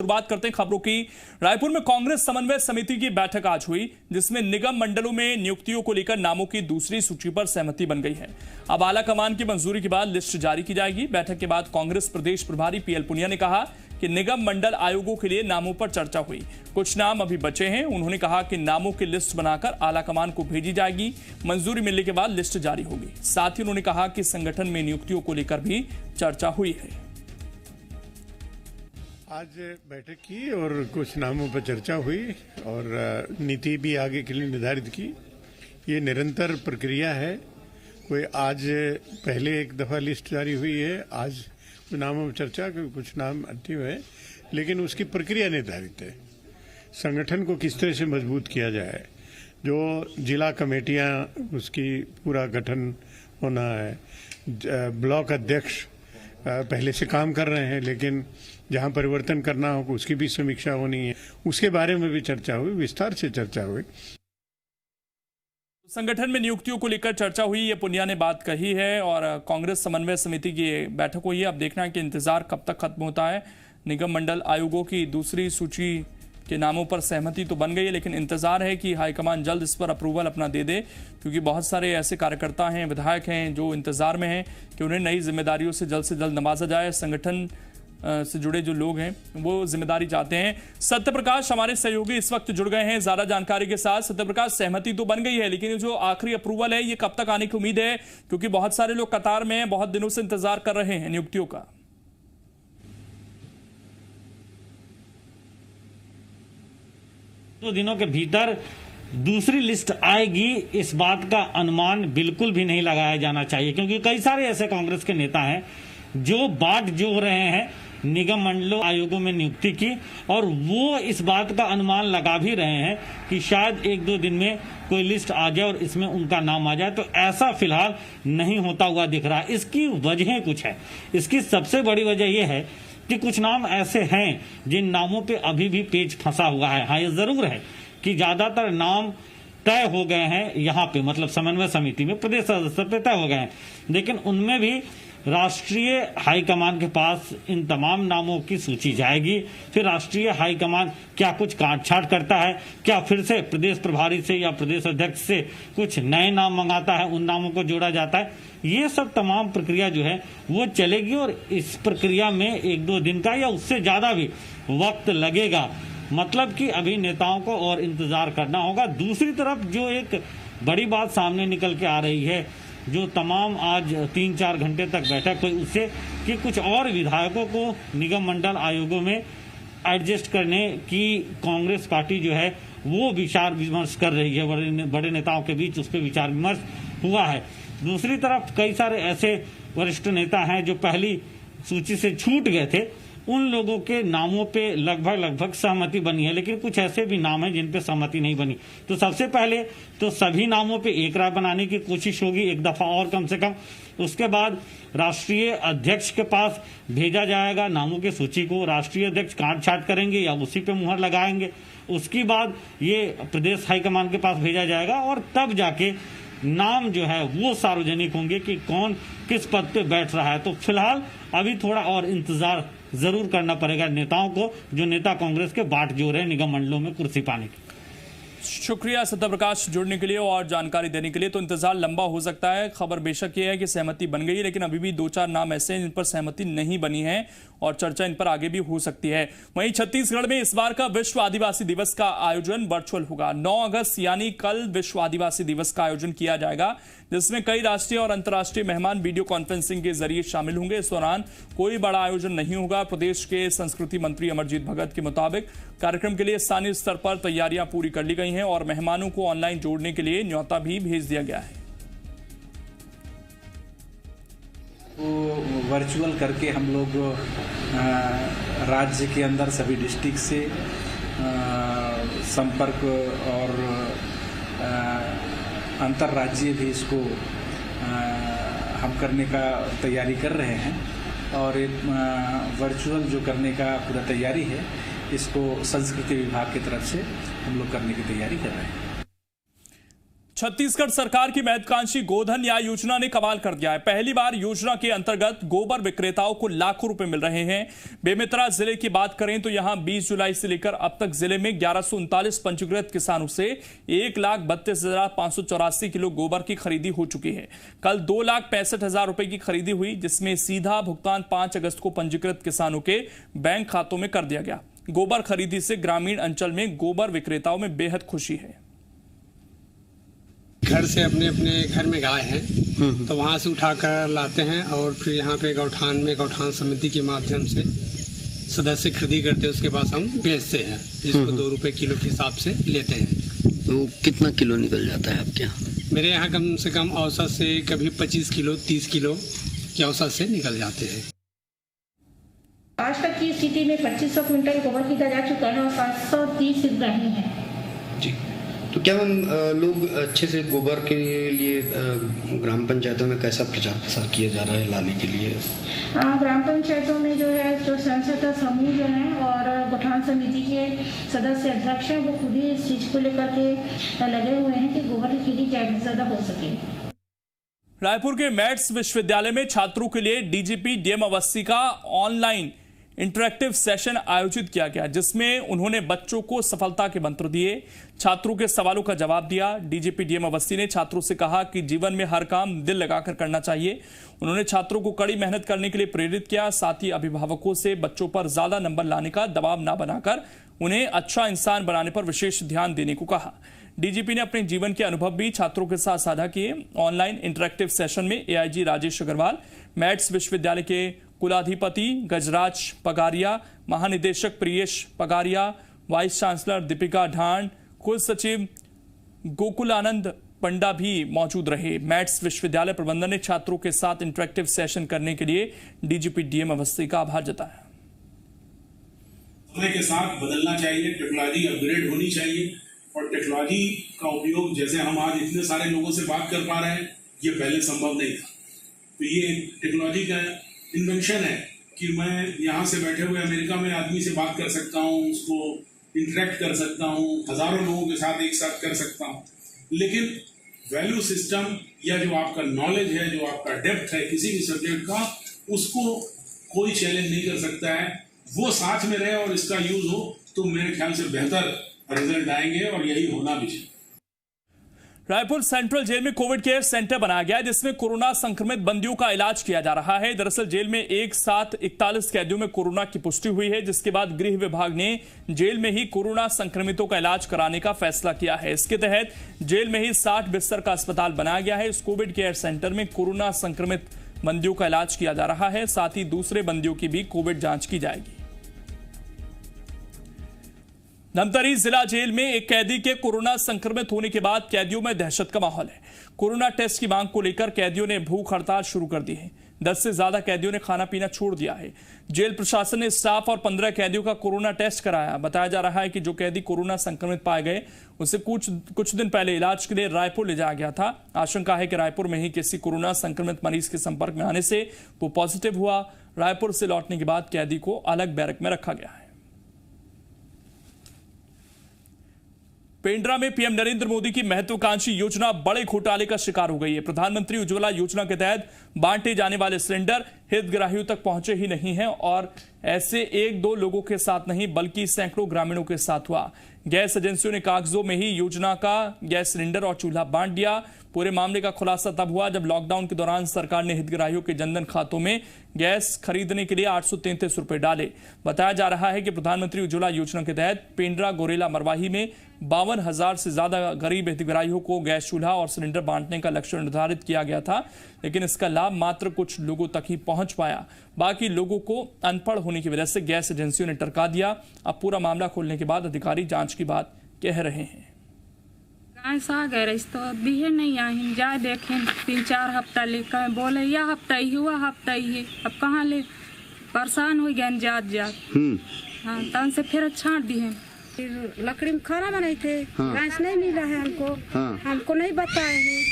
शुरुआत करते हैं खबरों की। रायपुर में कांग्रेस समन्वय समिति की बैठक आज हुई, जिसमें निगम मंडलों में नियुक्तियों को लेकर नामों की दूसरी सूची पर सहमति बन गई है। अब आला कमान की मंजूरी के बाद लिस्ट जारी की जाएगी। बैठक के बाद कांग्रेस प्रदेश प्रभारी पीएल पुनिया ने कहा कि निगम मंडल आयोगों के लिए नामों पर चर्चा हुई, कुछ नाम अभी बचे हैं। उन्होंने कहा कि नामों की लिस्ट बनाकर आला कमान को भेजी जाएगी, मंजूरी मिलने के बाद लिस्ट जारी होगी। साथ ही उन्होंने कहा कि संगठन में नियुक्तियों को लेकर भी चर्चा हुई है। आज बैठक की और कुछ नामों पर चर्चा हुई और नीति भी आगे के लिए निर्धारित की। ये निरंतर प्रक्रिया है। कोई आज पहले एक दफा लिस्ट जारी हुई है, आज कुछ नामों पर चर्चा, कुछ नाम अंतिम है, लेकिन उसकी प्रक्रिया निर्धारित है। संगठन को किस तरह से मजबूत किया जाए, जो जिला कमेटियां, उसकी पूरा गठन होना है। ब्लॉक अध्यक्ष पहले से काम कर रहे हैं, लेकिन जहां परिवर्तन करना हो उसकी भी समीक्षा होनी है। उसके बारे में भी चर्चा हुई, विस्तार से चर्चा हुई। संगठन में नियुक्तियों को लेकर चर्चा हुई, ये पुनिया ने बात कही है। और कांग्रेस समन्वय समिति की बैठक हुई है। अब देखना है कि इंतजार कब तक खत्म होता है। निगम मंडल आयोगों की दूसरी सूची के नामों पर सहमति तो बन गई है, लेकिन इंतजार है कि हाईकमान जल्द इस पर अप्रूवल अपना दे दे, क्योंकि बहुत सारे ऐसे कार्यकर्ता हैं, विधायक हैं, जो इंतजार में हैं कि उन्हें नई जिम्मेदारियों से जल्द नवाजा जाए। संगठन से जुड़े जो लोग हैं वो जिम्मेदारी चाहते हैं। सत्यप्रकाश हमारे सहयोगी इस वक्त जुड़ गए हैं ज्यादा जानकारी के साथ। सत्यप्रकाश, सहमति तो बन गई है, लेकिन जो आखिरी अप्रूवल है ये कब तक आने की उम्मीद है, क्योंकि बहुत सारे लोग कतार में हैं, बहुत दिनों से इंतजार कर रहे हैं नियुक्तियों का। दो दिनों के भीतर दूसरी लिस्ट आएगी, इस बात का अनुमान बिल्कुल भी नहीं लगाया जाना चाहिए, क्योंकि कई सारे ऐसे कांग्रेस के नेता हैं जो बाट जोड़ रहे हैं निगम मंडलों आयोगों में नियुक्ति की, और वो इस बात का अनुमान लगा भी रहे हैं कि शायद एक दो दिन में कोई लिस्ट आ जाए और इसमें उनका नाम आ जाए। तो ऐसा फिलहाल नहीं होता हुआ दिख रहा। इसकी वजह कुछ है। इसकी सबसे बड़ी वजह यह है कि कुछ नाम ऐसे हैं जिन नामों पे अभी भी पेच फंसा हुआ है। हाँ, ये जरूर है कि ज्यादातर नाम तय हो गए हैं यहाँ पे, मतलब समन्वय समिति में प्रदेश सदस्य पे तय हो गए हैं, लेकिन उनमें भी राष्ट्रीय हाईकमान के पास इन तमाम नामों की सूची जाएगी। फिर राष्ट्रीय हाईकमान क्या कुछ काटछाट करता है, क्या फिर से प्रदेश प्रभारी से या प्रदेश अध्यक्ष से कुछ नए नाम मंगाता है, उन नामों को जोड़ा जाता है। ये सब तमाम प्रक्रिया जो है वो चलेगी, और इस प्रक्रिया में एक दो दिन का या उससे ज्यादा भी वक्त लगेगा। मतलब कि अभी नेताओं को और इंतजार करना होगा। दूसरी तरफ जो एक बड़ी बात सामने निकल के आ रही है, जो तमाम आज 3-4 घंटे तक बैठक हुई, उससे कि कुछ और विधायकों को निगम मंडल आयोगों में एडजस्ट करने की कांग्रेस पार्टी जो है वो विचार विमर्श कर रही है। बड़े नेताओं के बीच उस पर विचार विमर्श हुआ है। दूसरी तरफ कई सारे ऐसे वरिष्ठ नेता हैं जो पहली सूची से छूट गए थे, उन लोगों के नामों पे लगभग सहमति बनी है, लेकिन कुछ ऐसे भी नाम हैं जिन पे सहमति नहीं बनी। तो सबसे पहले तो सभी नामों पे एक राय बनाने की कोशिश होगी, एक दफा और कम से कम। उसके बाद राष्ट्रीय अध्यक्ष के पास भेजा जाएगा नामों की सूची को। राष्ट्रीय अध्यक्ष काट छाट करेंगे या उसी पे मुहर लगाएंगे। उसके बाद ये प्रदेश हाईकमान के पास भेजा जाएगा, और तब जाके नाम जो है वो सार्वजनिक होंगे कि कौन किस पद पे बैठ रहा है। तो फिलहाल अभी थोड़ा और इंतजार जरूर करना पड़ेगा नेताओं को, जो नेता कांग्रेस के बाट जोड़ रहे हैं निगम मंडलों में कुर्सी पाने की। शुक्रिया सत्यप्रकाश जुड़ने के लिए और जानकारी देने के लिए। तो इंतजार लंबा हो सकता है। खबर बेशक ये है कि सहमति बन गई है, लेकिन अभी भी 2-4 नाम ऐसे हैं जिन पर सहमति नहीं बनी है और चर्चा इन पर आगे भी हो सकती है। वहीं छत्तीसगढ़ में इस बार का विश्व आदिवासी दिवस का आयोजन वर्चुअल होगा। 9 अगस्त यानी कल विश्व आदिवासी दिवस का आयोजन किया जाएगा, जिसमें कई राष्ट्रीय और अंतर्राष्ट्रीय मेहमान वीडियो कॉन्फ्रेंसिंग के जरिए शामिल होंगे। इस दौरान कोई बड़ा आयोजन नहीं होगा। प्रदेश के संस्कृति मंत्री अमरजीत भगत के मुताबिक कार्यक्रम के लिए स्थानीय स्तर पर तैयारियां पूरी कर ली गई हैं और मेहमानों को ऑनलाइन जोड़ने के लिए न्योता भी भेज दिया गया है। वो वर्चुअल करके हम लोग राज्य के अंदर सभी डिस्ट्रिक्ट से संपर्क और अंतर्राज्यीय भी इसको हम करने का तैयारी कर रहे हैं, और एक वर्चुअल जो करने का पूरा तैयारी है, इसको संस्कृति विभाग की तरफ से हम लोग करने की तैयारी कर रहे हैं। छत्तीसगढ़ सरकार की महत्वाकांक्षी गोधन न्याय योजना ने कमाल कर दिया है। पहली बार योजना के अंतर्गत गोबर विक्रेताओं को लाखों रुपए मिल रहे हैं। बेमेतरा जिले की बात करें तो यहां 20 जुलाई से लेकर अब तक जिले में 1139 पंजीकृत किसानों से 1,32,584 किलो गोबर की खरीदी हो चुकी है। कल 2,65,000 रुपए की खरीदी हुई, जिसमें सीधा भुगतान 5 अगस्त को पंजीकृत किसानों के बैंक खातों में कर दिया गया। गोबर खरीदी से ग्रामीण अंचल में गोबर विक्रेताओं में बेहद खुशी है। घर से अपने अपने घर में गाय हैं तो वहाँ से उठाकर लाते हैं और फिर यहाँ पे गौठान समिति के माध्यम से सदस्य खरीदी करते हैं, उसके पास हम बेचते हैं। इसको 2 रुपए किलो के हिसाब से लेते हैं। तो कितना किलो निकल जाता है आपके यहाँ? मेरे यहाँ कम से कम औसत से कभी 25 किलो 30 किलो के औसत से निकल जाते हैं। आज तक की स्थिति में 2500 क्विंटल गोबर खरीदा जा चुका है और 730 हितग्राही हैं। जी, तो क्या लोग अच्छे से गोबर के लिए ग्राम पंचायतों में कैसा प्रचार प्रसार किया जा रहा है लाने के लिए? ग्राम पंचायतों में जो है जो स्वयं समूह जो हैं और गौठान समिति के सदस्य अध्यक्ष हैं, वो खुद ही इस चीज़ को लेकर के लगे हुए हैं कि गोबर की खेती ज़्यादा हो सके। रायपुर के मैट्स विश्वविद्यालय में छात्रों के लिए डीजीपी डीएम अवस्थी का ऑनलाइन इंटरेक्टिव सेशन आयोजित किया गया, जिसमें उन्होंने बच्चों को सफलता के मंत्र दिए, छात्रों के सवालों का जवाब दिया। डीजीपी डीएम अवस्थी ने छात्रों से कहा कि जीवन में हर काम दिल लगाकर करना चाहिए। उन्होंने छात्रों को कड़ी मेहनत करने के लिए प्रेरित किया। साथ ही अभिभावकों से बच्चों पर ज्यादा नंबर लाने का दबाव न बनाकर उन्हें अच्छा इंसान बनाने पर विशेष ध्यान देने को कहा। डीजीपी ने अपने जीवन के अनुभव भी छात्रों के साथ साझा किए। ऑनलाइन इंटरेक्टिव सेशन में एआईजी राजेश अग्रवाल, मैट्स विश्वविद्यालय के कुलाधिपति गजराज पगारिया, महानिदेशक प्रियेश पगारिया, वाइस चांसलर दीपिका ढांड, कुल सचिव गोकुलानंद पंडा भी मौजूद रहे। मैट्स विश्वविद्यालय प्रबंधन ने छात्रों के साथ इंटरेक्टिव सेशन करने के लिए डीजीपी डीएम अवस्थी का आभार जताया। समय के साथ बदलना चाहिए, टेक्नोलॉजी अपग्रेड होनी चाहिए और टेक्नोलॉजी का उपयोग जैसे हम आज इतने सारे लोगों से बात कर पा रहे हैं, ये पहले संभव नहीं था। तो ये टेक्नोलॉजी का इन्वेंशन है कि मैं यहाँ से बैठे हुए अमेरिका में आदमी से बात कर सकता हूँ, उसको इंटरेक्ट कर सकता हूँ, हजारों लोगों के साथ एक साथ कर सकता हूँ। लेकिन वैल्यू सिस्टम या जो आपका नॉलेज है, जो आपका डेप्थ है किसी भी सब्जेक्ट का, उसको कोई चैलेंज नहीं कर सकता है। वो साथ में रहे और इसका यूज हो तो मेरे ख्याल से बेहतर रिजल्ट आएंगे और यही होना भी चाहिए। रायपुर सेंट्रल जेल में कोविड केयर सेंटर बनाया गया है, जिसमें कोरोना संक्रमित बंदियों का इलाज किया जा रहा है। दरअसल जेल में एक साथ 41 कैदियों में कोरोना की पुष्टि हुई है, जिसके बाद गृह विभाग ने जेल में ही कोरोना संक्रमितों का इलाज कराने का फैसला किया है। इसके तहत जेल में ही 60 बिस्तर का अस्पताल बनाया गया है। इस कोविड केयर सेंटर में कोरोना संक्रमित बंदियों का इलाज किया जा रहा है, साथ ही दूसरे बंदियों की भी कोविड जांच की जाएगी। धमतरी जिला जेल में एक कैदी के कोरोना संक्रमित होने के बाद कैदियों में दहशत का माहौल है। कोरोना टेस्ट की मांग को लेकर कैदियों ने भूख हड़ताल शुरू कर दी है। 10 से ज्यादा कैदियों ने खाना पीना छोड़ दिया है। जेल प्रशासन ने स्टाफ और 15 कैदियों का कोरोना टेस्ट कराया। बताया जा रहा है कि जो कैदी कोरोना संक्रमित पाए गए, उसे कुछ दिन पहले इलाज के लिए रायपुर ले जाया गया था। आशंका है कि रायपुर में ही किसी कोरोना संक्रमित मरीज के संपर्क में आने से वो पॉजिटिव हुआ। रायपुर से लौटने के बाद कैदी को अलग बैरक में रखा गया है। पेंड्रा में पीएम नरेंद्र मोदी की महत्वाकांक्षी योजना बड़े घोटाले का शिकार हो गई है। प्रधानमंत्री उज्ज्वला योजना के तहत बांटे जाने वाले सिलेंडर हितग्राहियों तक पहुंचे ही नहीं हैं और ऐसे 1-2 लोगों के साथ नहीं बल्कि सैकड़ों ग्रामीणों के साथ हुआ। गैस एजेंसियों ने कागजों में ही योजना का गैस सिलेंडर और चूल्हा बांट दिया। पूरे मामले का खुलासा तब हुआ जब लॉकडाउन के दौरान सरकार ने हितग्राहियों के जनधन खातों में गैस खरीदने के लिए 833 रुपए डाले। बताया जा रहा है कि प्रधानमंत्री उज्ज्वला योजना के तहत पेंड्रा गोरेला मरवाही में 52,000 से ज्यादा गरीब हितग्राहियों को गैस चूल्हा और सिलेंडर बांटने का लक्ष्य निर्धारित किया गया था, लेकिन इसका लाभ मात्र कुछ लोगों तक ही पहुंच पाया। बाकी लोगों को अनपढ़ होने की वजह से गैस एजेंसियों ने टरका दिया। अब पूरा मामला खोलने के बाद अधिकारी जांच की बात कह रहे हैं। गैस आ गए तो भी है नहीं आई, जाए देखें 3-4 हफ्ता लेकर बोले यह हफ्ता ही हुआ, हफ्ता ही है। अब कहाँ ले, परेशान हो गए जात। हाँ, तन से फिर छांट दिए। फिर लकड़ी में खाना बनाए थे। गैस नहीं मिला है हमको नहीं बताए हैं,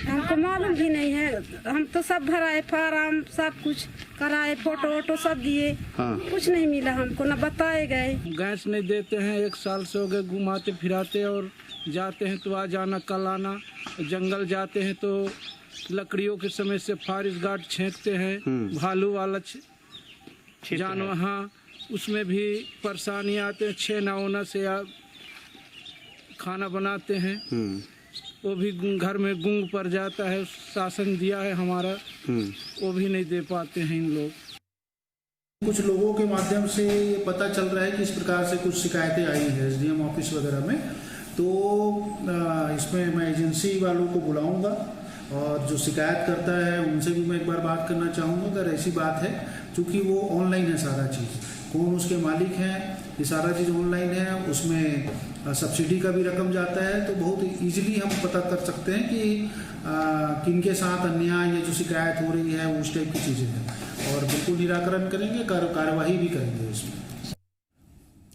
हमको मालूम भी नहीं है। हम तो सब भराए फार्म सब कुछ कराए, फोटो वोटो सब दिए, कुछ नहीं मिला हमको, न बताए गए। गैस नहीं देते हैं, 1 साल से हो गए, घुमाते फिराते और जाते हैं तो आज आना कल आना, जंगल जाते हैं तो लकड़ियों के समय से फारिस गार्ड छेंकते हैं, भालू वाला जानवर, हाँ उसमें भी परेशानी आते हैं। 6 नावना से खाना बनाते हैं, वो भी घर में गुंग पड़ जाता है, शासन दिया है हमारा, वो भी नहीं दे पाते हैं इन लोग। कुछ लोगों के माध्यम से ये पता चल रहा है कि इस प्रकार से कुछ शिकायतें आई हैं एसडीएम ऑफिस वगैरह में, तो इसमें मैं एजेंसी वालों को बुलाऊंगा और जो शिकायत करता है उनसे भी मैं एक बार बात करना चाहूँगा। अगर ऐसी बात है, चूँकि वो ऑनलाइन है सारा चीज़, कौन उसके मालिक हैं, ये सारा चीज़ ऑनलाइन है, उसमें सब्सिडी का भी रकम जाता है, तो बहुत इजीली हम पता कर सकते हैं कि किनके साथ अन्याय या जो शिकायत हो रही है उस टाइप की चीज़ें हैं, और बिल्कुल निराकरण करेंगे, कार्यवाही भी करेंगे इसमें।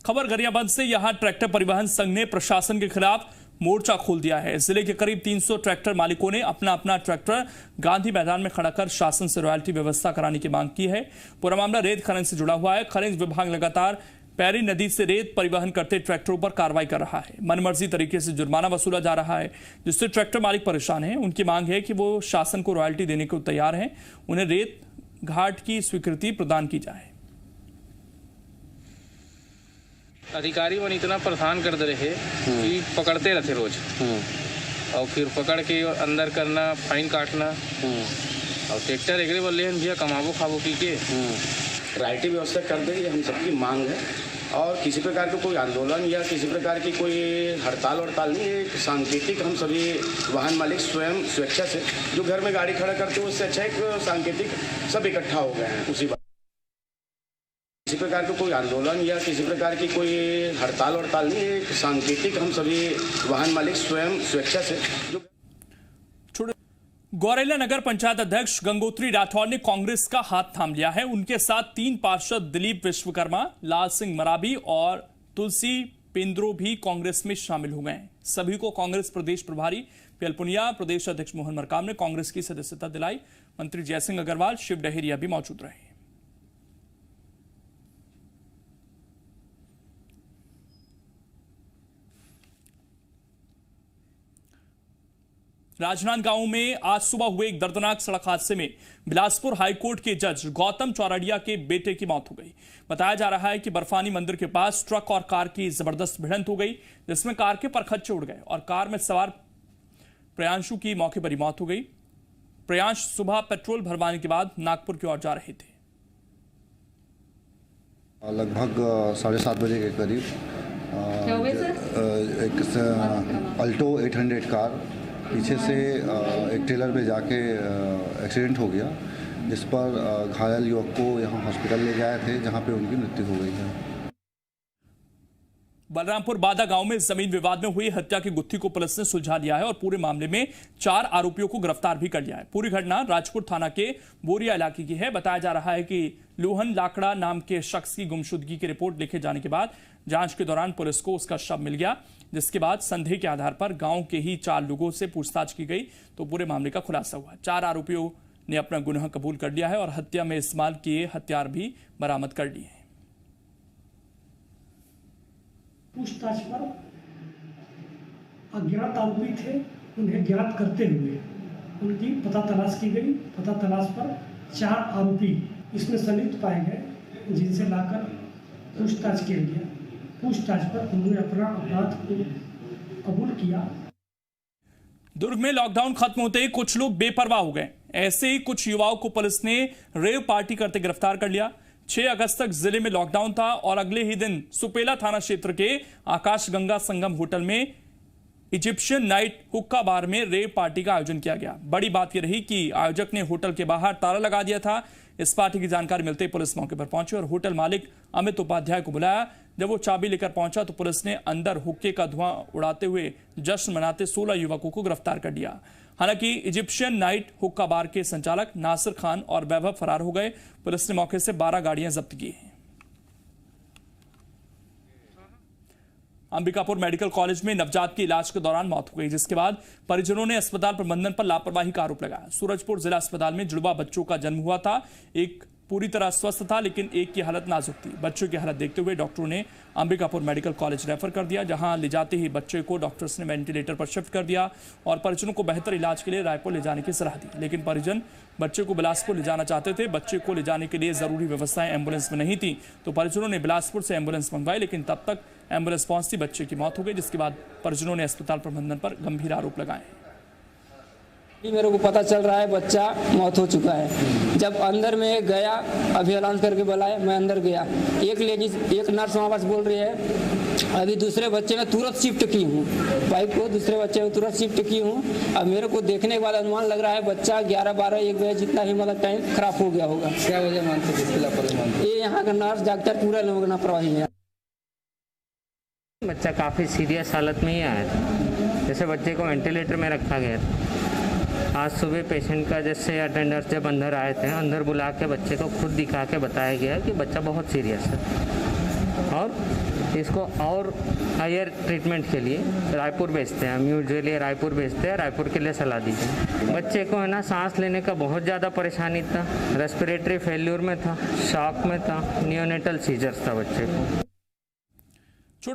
खबर गरियाबंद से, यहां ट्रैक्टर परिवहन संघ ने प्रशासन के खिलाफ मोर्चा खोल दिया है। जिले के करीब 300 ट्रैक्टर मालिकों ने अपना अपना ट्रैक्टर गांधी मैदान में खड़ा कर शासन से रॉयल्टी व्यवस्था कराने की मांग की है। पूरा मामला रेत खनन से जुड़ा हुआ है। खनिज विभाग लगातार पैरी नदी से रेत परिवहन करते ट्रैक्टरों पर कार्रवाई कर रहा है। मनमर्जी तरीके से जुर्माना वसूला जा रहा है, जिससे ट्रैक्टर मालिक परेशान हैं। उनकी मांग है कि वो शासन को रॉयल्टी देने को तैयार हैं, उन्हें रेत घाट की स्वीकृति प्रदान की जाए। अधिकारी मन इतना परेशान कर दे रहे कि पकड़ते रहते रोज, और फिर पकड़ के अंदर करना, फाइन काटना, और ट्रैक्टर एक बोले भैया कमाबो खाबो पी के। रॉयल्टी व्यवस्था कर दे, ये हम सबकी मांग है, और किसी प्रकार का कोई आंदोलन या किसी प्रकार की कोई हड़ताल नहीं है। एक सांकेतिक हम सभी वाहन मालिक स्वयं स्वेच्छा से जो घर में गाड़ी खड़ा करते हैं, उससे अच्छा एक सांकेतिक सब इकट्ठा हो गए हैं उसी बात। किसी प्रकार का कोई आंदोलन या किसी प्रकार की कोई हड़ताल नहीं है। एक सांकेतिक हम सभी वाहन मालिक स्वयं स्वेच्छा से जो। गौरेला नगर पंचायत अध्यक्ष गंगोत्री राठौर ने कांग्रेस का हाथ थाम लिया है। उनके साथ 3 पार्षद दिलीप विश्वकर्मा, लाल सिंह मरावी और तुलसी पेंद्रो भी कांग्रेस में शामिल हो गए। सभी को कांग्रेस प्रदेश प्रभारी पीएल पुनिया, प्रदेश अध्यक्ष मोहन मरकाम ने कांग्रेस की सदस्यता दिलाई। मंत्री जयसिंह अग्रवाल, शिव डहेरिया भी मौजूद रहे। राजनांदगांव में आज सुबह हुए एक दर्दनाक सड़क हादसे में बिलासपुर हाईकोर्ट के जज गौतम चौरड़िया के बेटे की मौत हो गई। बताया जा रहा है कि बर्फानी मंदिर के पास ट्रक और कार की जबरदस्त भिड़ंत हो गई, जिसमें कार के परखच्चे उड़ गए और कार में सवार प्रियांशु की मौके पर ही मौत हो गई। प्रियांश सुबह पेट्रोल भरवाने के बाद नागपुर की ओर जा रहे थे। लगभग 7:30 बजे के करीब एक अल्टो 800 कार पीछे से एक ट्रेलर में जाके एक्सीडेंट हो गया, जिस पर घायल युवक को यहाँ हॉस्पिटल ले गए थे, जहाँ पे उनकी मृत्यु हो गई है। बलरामपुर बादा गांव में जमीन विवाद में हुई हत्या की गुत्थी को पुलिस ने सुलझा लिया है और पूरे मामले में 4 आरोपियों को गिरफ्तार भी कर लिया है। पूरी घटना राजपुर थाना के बोरिया इलाके की है। बताया जा रहा है कि लोहन लाकड़ा नाम के शख्स की गुमशुदगी की रिपोर्ट लिखे जाने के बाद जांच के दौरान पुलिस को उसका शव मिल गया, जिसके बाद संदेह के आधार पर गांव के ही 4 लोगों से पूछताछ की गई तो पूरे मामले का खुलासा हुआ। 4 आरोपियों ने अपना गुनाह कबूल कर लिया है और हत्या में इस्तेमाल किए हथियार भी बरामद कर लिए हैं। पूछताछ पर अज्ञात आरोपी थे, उन्हें ज्ञात करते हुए उनकी पता तलाश की गई। पता तलाश पर 4 आरोपी इसमें संलिप्त पाए गए, जिनसे लाकर पूछताछ किया गया। पूछताछ पर उन्होंने अपना अपराध को कबूल किया। दुर्ग में लॉकडाउन खत्म होते ही कुछ लोग बेपरवाह हो गए। ऐसे ही कुछ युवाओं को पुलिस ने रेव पार्टी करते गिरफ्तार कर लिया। 6 अगस्त तक जिले में लॉकडाउन था और अगले ही दिन सुपेला थाना क्षेत्र के आकाश गंगा संगम होटल में इजिप्शियन नाइट हुक्का बार में रेव पार्टी का आयोजन किया गया। बड़ी बात यह रही कि आयोजक ने होटल के बाहर ताला लगा दिया था। इस पार्टी की जानकारी मिलते ही पुलिस मौके पर पहुंची और होटल मालिक अमित उपाध्याय को बुलाया। जब वो चाबी लेकर पहुंचा तो पुलिस ने अंदर हुक्के का धुआं उड़ाते हुए जश्न मनाते 16 युवकों को गिरफ्तार कर लिया। हालांकि इजिप्शियन नाइट हुक्का बार के संचालक नासिर खान और वैभव फरार हो गए। पुलिस ने मौके से 12 गाड़ियां जब्त की हैं। अंबिकापुर मेडिकल कॉलेज में नवजात की इलाज के दौरान मौत हो गई, जिसके बाद परिजनों ने अस्पताल प्रबंधन पर लापरवाही का आरोप लगाया। सूरजपुर जिला अस्पताल में जुड़वा बच्चों का जन्म हुआ था। एक पूरी तरह स्वस्थ था, लेकिन एक की हालत नाजुक थी। बच्चों की हालत देखते हुए डॉक्टरों ने अंबिकापुर मेडिकल कॉलेज रेफर कर दिया, जहां ले जाते ही बच्चे को डॉक्टर्स ने वेंटिलेटर पर शिफ्ट कर दिया और परिजनों को बेहतर इलाज के लिए रायपुर ले जाने की सलाह दी। लेकिन परिजन बच्चे को बिलासपुर ले जाना चाहते थे। बच्चे को ले जाने के लिए जरूरी व्यवस्थाएं एम्बुलेंस में नहीं थी, तो परिजनों ने बिलासपुर से एम्बुलेंस मंगवाई, लेकिन तब तक एम्बुलेंस पहुंचती बच्चे की मौत हो गई, जिसके बाद परिजनों ने अस्पताल प्रबंधन पर गंभीर आरोप लगाए। मेरे को पता चल रहा है बच्चा मौत हो चुका है। जब अंदर में गया, अभी ऐलान करके बुलाया, मैं अंदर गया, एक लेडीज, एक नर्स वहाँ पास बोल रही है अभी दूसरे बच्चे में तुरंत शिफ्ट की हूँ, वाइफ को दूसरे बच्चे में तुरंत शिफ्ट की हूँ। अब मेरे को देखने के बाद अनुमान लग रहा है बच्चा 11, 12, 1 बजे जितना ही मतलब टाइम खराब हो गया होगा। क्या वजह मानते? ये यहाँ का नर्स डॉक्टर पूरा लोग लापरवाही है। बच्चा काफ़ी सीरियस हालत में ही आया था, जैसे बच्चे को वेंटिलेटर में रखा गया था। आज सुबह पेशेंट का जैसे अटेंडर्स जब अंदर आए थे, अंदर बुला के बच्चे को खुद दिखा के बताया गया कि बच्चा बहुत सीरियस है और इसको और हायर ट्रीटमेंट के लिए रायपुर भेजते हैं। हम यूजुअली रायपुर भेजते हैं, रायपुर के लिए सलाह दीजिए। बच्चे को है ना सांस लेने का बहुत ज़्यादा परेशानी था, रेस्पिरेटरी फेल्यूर में था, शॉक में था, नियोनेटल सीजर्स था बच्चे को।